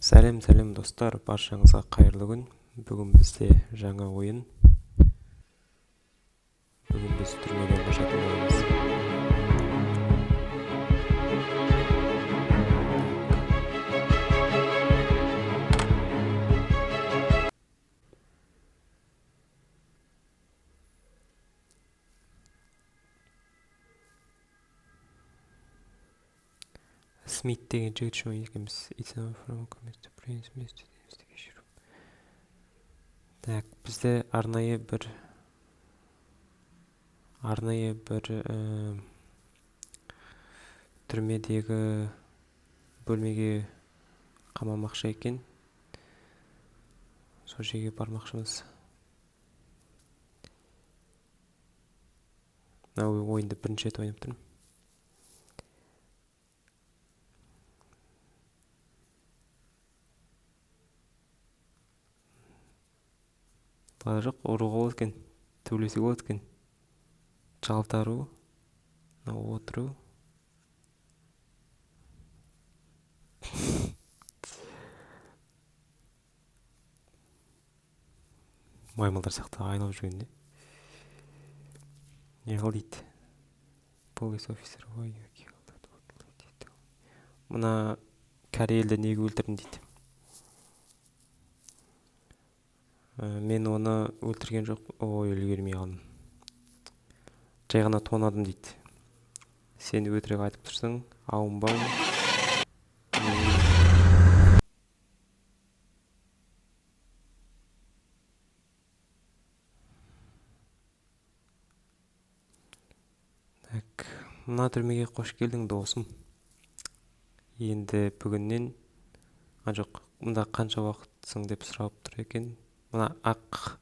Сәлем достар, баршаңызға қайырлы күн. Бүгін бізде жаңа ойын. Бүгін біз түрмеден қашатын боламыз. Смит деген жігіт үшін екенбіз. Так, бізде арнайы бір түрмедегі бөлмеге қамамақшы екен. Сол жерге бармақшымыз. Мына ойынды бірінші рет ойнап тұрмын. Бара жоқ, ұруға болады екен, төбелесуге болады екен. Жалтару, отыру. Маймылдар сияқты айлап жүргенде. Не қыл дейді? Полис офицер. Мына кәрі елді неге өлтірдің дейді. Мен оны өлтірген жоқ, үлгермей қалдым. Жай ғана тонадым дейді. Сен өтірік айтып тұрсың, аумбау. Так, мына түрмеге қош келдің досым. Енді бүгіннен, жоқ, мұнда қанша уақытсың деп сұрап тұр екен. Мына ақ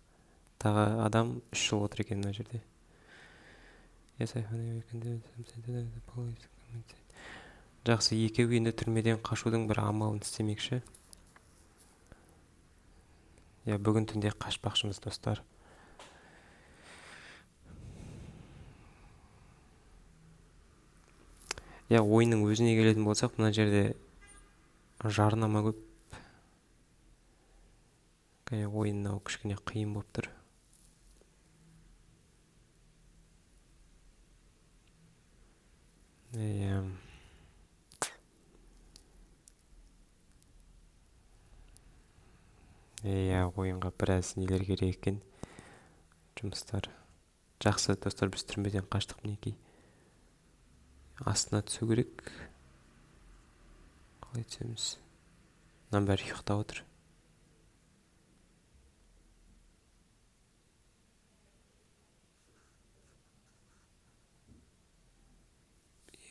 тағы адам 3 жыл отыр екен мына жерде. Жақсы, екеуі енді түрмеден қашудың бір амалын істемекші. Бүгін түнде қашпақшымыз достар. Ойынның өзіне келетін болсақ, мына жерде жарнама көп. Ойын кішкене қиын болып тұр. Ойынға біраз нелер керек екен. Жұмыстар. Жақсы достар, біз түрмеден қаштық мінекей. Астына түсу керек. Қалай түсеміз? Мынан бәрі ұйықтап отыр.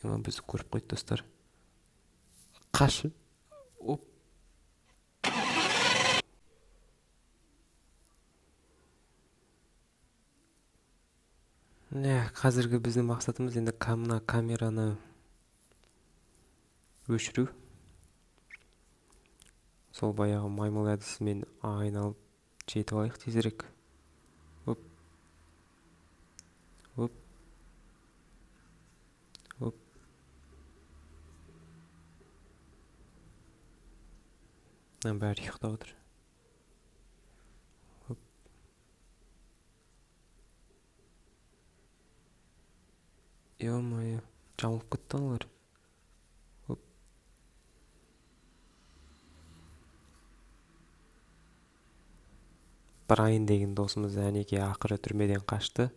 Бізді көріп қойды достар. Қашы. Қазіргі біздің мақсатымыз енді камераны өшіру. Сол баяғы маймыл әдісімен айналып жетіп алайық тезірек. Бәрі ұйықтап отыр. Е-мое, жамылып кетті алар. Брайан деген досымыз әнеке ақыры түрмеден қашты.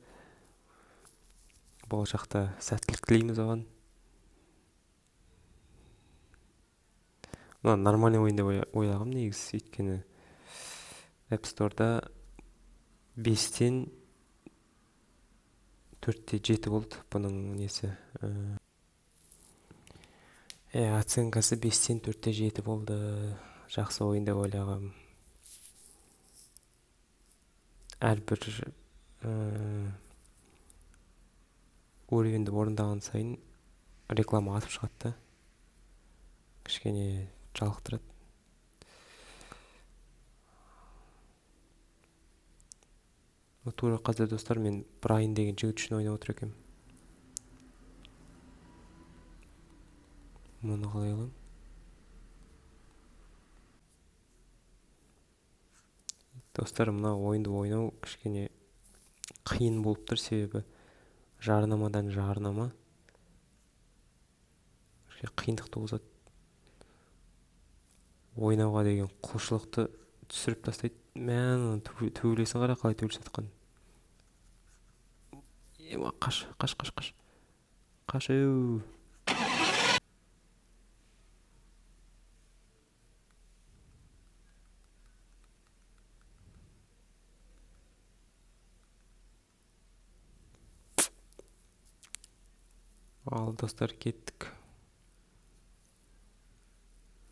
Болашақта сәттілік тілейміз оған. Мына нормальный ойын деп ойлағам негізі, өйткені App Store'да 5-тен 4-те 7 болды бұның несі. Оценкасы 5-тен 4-те 7 болды. Жақсы ойын деп ойлағам. Әрбір уровенді орындаған сайын реклама атып шығатты. Кішкене жалықтырады. Тура қазір достар, мен Брайан деген жігіт үшін ойнап отыр екем. Мұны қалай алам? Достар, мына ойынды ойнау кішкене қиын болып тұр, себебі жарнамадан жарнама қиындық туғызады. Ойнауға деген құлшылықты түсіріп тастайды. Мән төбелесін қара, қалай төбелесіп жатқан. Қаш. Қаш. Ал достар, кеттік.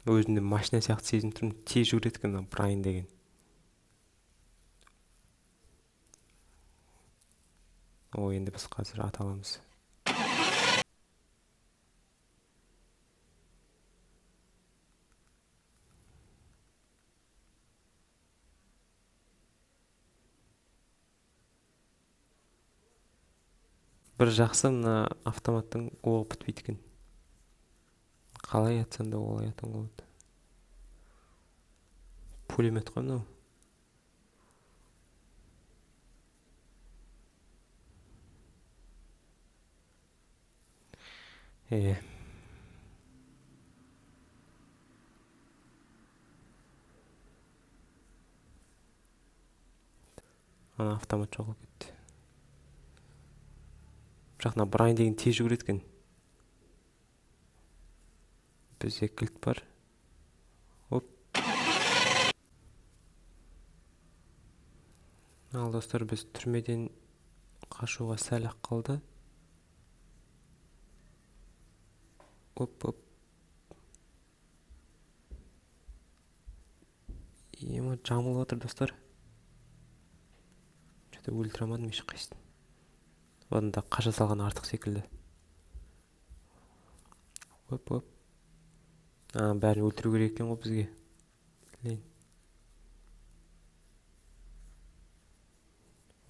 Өзімді машина сияқты сезініп тұрмын. Тез жүреді екен Брайан деген. Енді біз қазір ат аламыз. Бір жақсы, мына автоматтың оғы бітпейді екен. Қалай атсаң да олай атуға болады. Пулемет қой мынау. Ана автомат жоғалып кетті. Бірақ Брайан деген тез жүгіреді екен. Бізде кілт бар. Оп. Ал достар, біз түрмеден қашуға сәл ақ қалды. Оп. Жамылып жатыр достар. Что-то өлтіре алмадым ешқайсысын. Одан да қаша салған артық секілді. Оп. Бәрін өлтіру керек екен ғой бізге.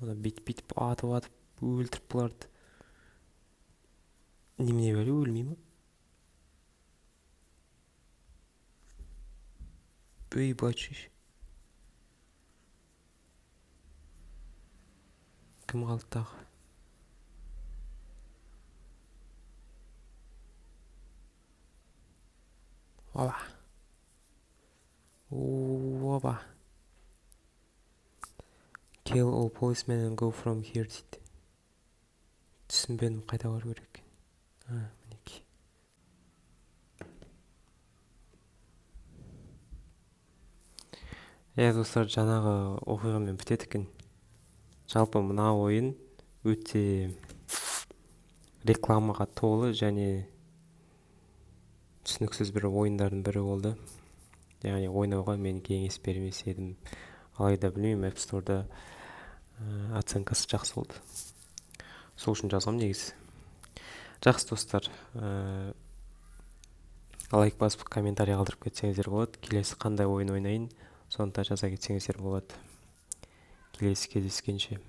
Оны бит атып өлтіріп бұларды. Немене бәле, өлмей ма? Ей, бачиш. Кім қалды тағы? Оба. Kill all policemen and go from here дейді. Түсінбедім, қайда бару керек. Мінеки. Достар, жаңағы оқиғамен бітеді екен. Жалпы мына ойын өте рекламаға толы және түсініксіз бір ойындардың бірі болды. Яғни ойнауға мен кеңес бермес едім. Алайда білмеймін, App Store'да оценкасы жақсы болды. Сол үшін жазғам негізі. Жақсы достар, лайк басып комментарий қалдырып кетсеңіздер болады. Келесі қандай ойын ойнайын, соны да жаза кетсеңіздер болады. Келесі кездескенше.